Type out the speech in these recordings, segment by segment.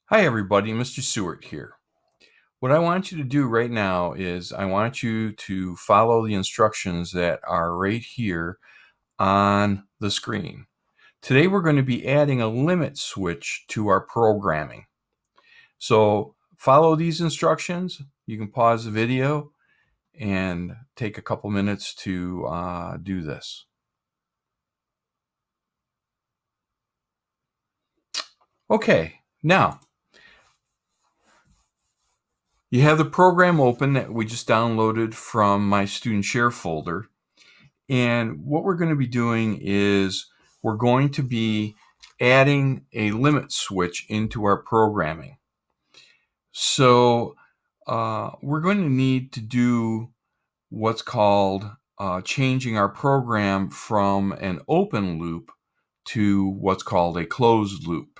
Hi everybody, Mr. Seward here. What I want you to do right now is I want you to follow the instructions that are right here on the screen. Today we're going to be adding a limit switch to our programming. So follow these instructions. You can pause the video and take a couple minutes to do this. Okay, now you have the program open that we just downloaded from my student share folder. And what we're going to be doing is we're going to be adding a limit switch into our programming. So we're going to need to do what's called changing our program from an open loop to what's called a closed loop.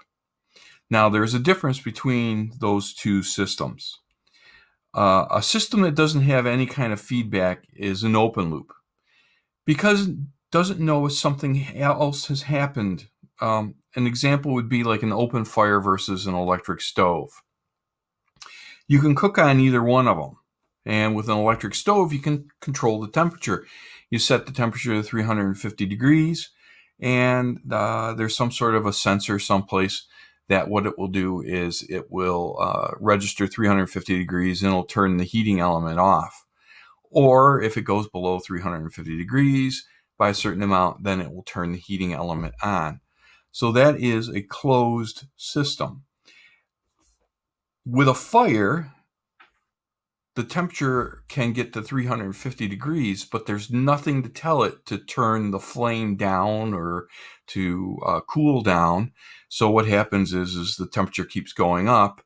Now, there's a difference between those two systems. A system that doesn't have any kind of feedback is an open loop, because it doesn't know if something else has happened. An example would be like an open fire versus an electric stove. You can cook on either one of them. And with an electric stove, you can control the temperature. You set the temperature to 350 degrees, and there's some sort of a sensor someplace that what it will do is it will register 350 degrees and it'll turn the heating element off. Or if it goes below 350 degrees by a certain amount, then it will turn the heating element on. So that is a closed system. With a fire, the temperature can get to 350 degrees, but there's nothing to tell it to turn the flame down or to cool down. So what happens is the temperature keeps going up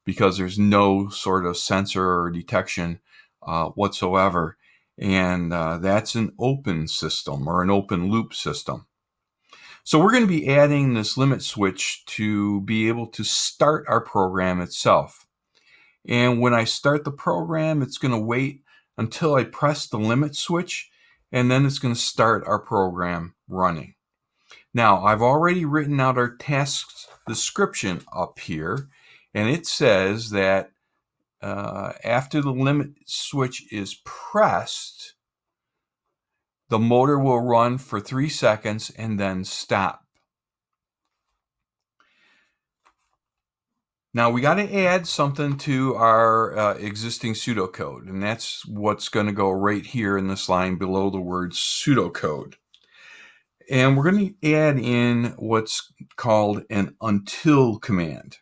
because there's no sort of sensor or detection whatsoever. And that's an open system or an open loop system. So we're going to be adding this limit switch to be able to start our program itself. And when I start the program, it's going to wait until I press the limit switch, and then it's going to start our program running. Now, I've already written out our task description up here, and it says that after the limit switch is pressed, the motor will run for 3 seconds and then stop. Now we got to add something to our existing pseudocode, and that's what's going to go right here in this line below the word pseudocode. And we're going to add in what's called an until command.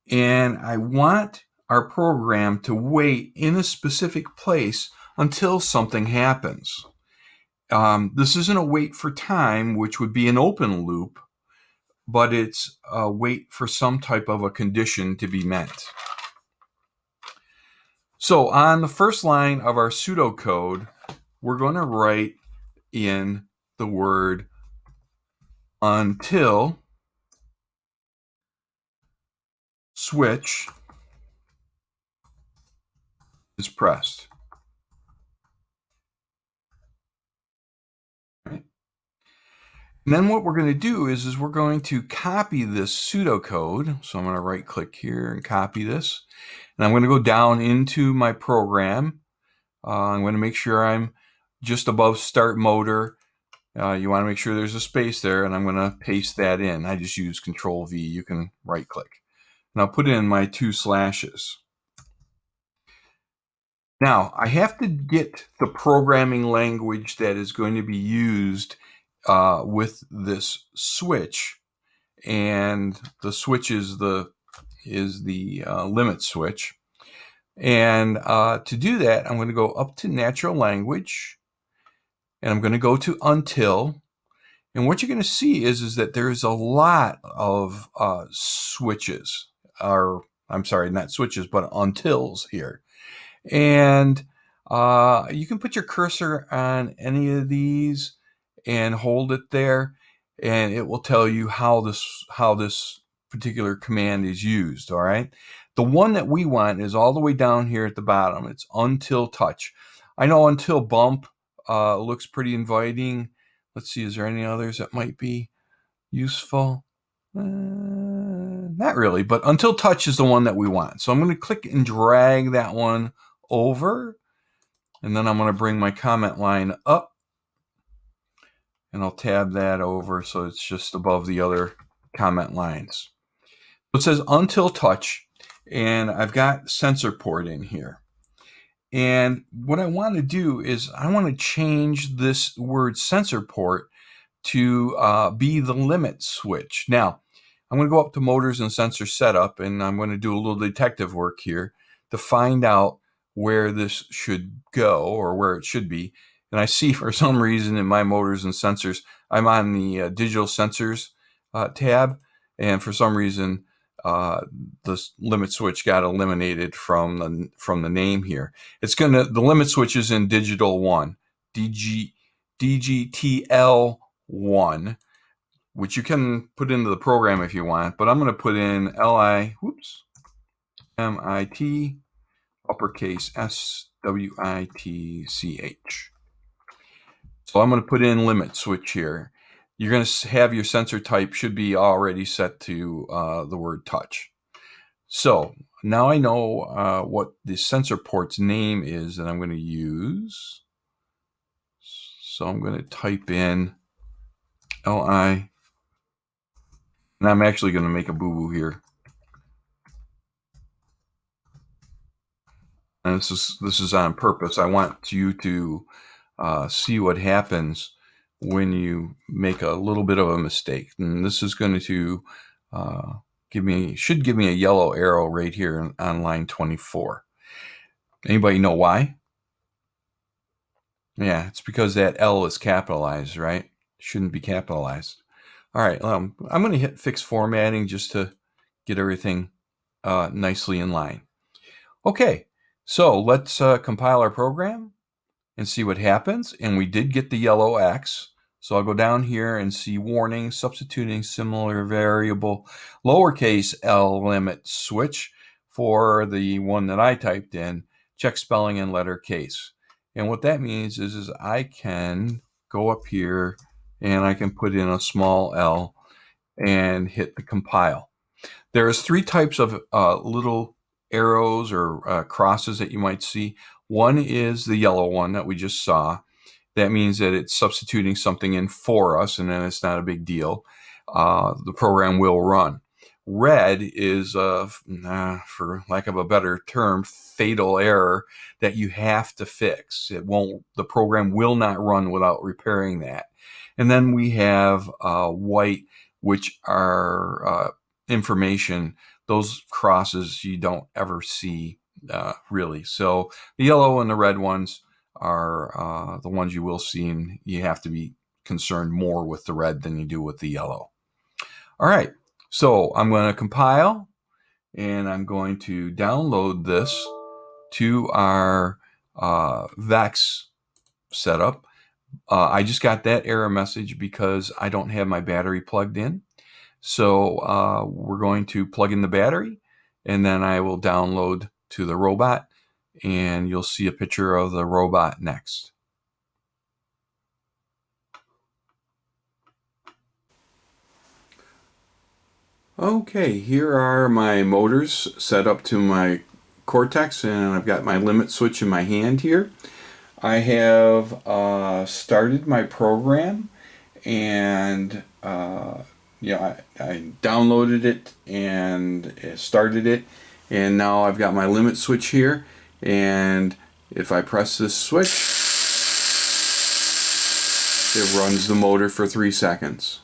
And I want our program to wait in a specific place until something happens. This isn't a wait for time, which would be an open loop, but it's a wait for some type of a condition to be met. So on the first line of our pseudocode, we're going to write in the word until switch is pressed. Right? And then what we're going to do is we're going to copy this pseudocode. So I'm going to right click here and copy this. And I'm going to go down into my program. I'm going to make sure I'm just above start motor. You want to make sure there's a space there, and I'm going to paste that in. I just use Control V. You can right click. And I'll put in my 2 slashes. Now, I have to get the programming language that is going to be used with this switch, and the switch is the limit switch. And to do that, I'm going to go up to natural language, and I'm going to go to until. And what you're going to see is that there's a lot of switches, or I'm sorry, not switches, but untils here. And you can put your cursor on any of these and hold it there, and it will tell you how this particular command is used. All right. The one that we want is all the way down here at the bottom. It's until touch. I know until bump looks pretty inviting. Let's see, is there any others that might be useful? not really, but until touch is the one that we want. So I'm going to click and drag that one over, and then I'm going to bring my comment line up, and I'll tab that over so it's just above the other comment lines. So it says until touch, and I've got sensor port in here. And what I want to do is I want to change this word sensor port to be the limit switch. Now, I'm going to go up to motors and sensor setup, and I'm going to do a little detective work here to find out where this should go or where it should be. And I see for some reason in my motors and sensors, I'm on the digital sensors tab, and for some reason the limit switch got eliminated from the name here. The limit switch is in digital 1, DGTL1, which you can put into the program if you want, but I'm going to put in MIT uppercase SWITCH. So I'm going to put in limit switch here. You're going to have your sensor type should be already set to the word touch. So now I know what the sensor port's name is that I'm going to use. So I'm going to type in LI, and I'm actually going to make a boo-boo here. And this is on purpose. I want you to see what happens when you make a little bit of a mistake. And this is going to should give me a yellow arrow right here on line 24. Anybody know why? Yeah, it's because that L is capitalized, right? Shouldn't be capitalized. All right, I'm going to hit fix formatting just to get everything nicely in line. Okay, so let's compile our program and see what happens. And we did get the yellow X. So I'll go down here and see warning, substituting similar variable, lowercase l limit switch for the one that I typed in, check spelling and letter case. And what that means is I can go up here and I can put in a small l and hit the compile. There's 3 types of little arrows or crosses that you might see. One is the yellow one that we just saw. That means that it's substituting something in for us, and then it's not a big deal. The program will run. Red is, for lack of a better term, fatal error that you have to fix. The program will not run without repairing that. And then we have white, which are information. Those crosses you don't ever see really. So the yellow and the red ones are the ones you will see, and you have to be concerned more with the red than you do with the yellow. All right, so I'm going to compile, and I'm going to download this to our VEX setup. I just got that error message because I don't have my battery plugged in. So we're going to plug in the battery, and then I will download to the robot, and you'll see a picture of the robot next. Okay, here are my motors set up to my Cortex, and I've got my limit switch in my hand here. I have started my program, and I downloaded it and started it, and now I've got my limit switch here, and if I press this switch, it runs the motor for 3 seconds.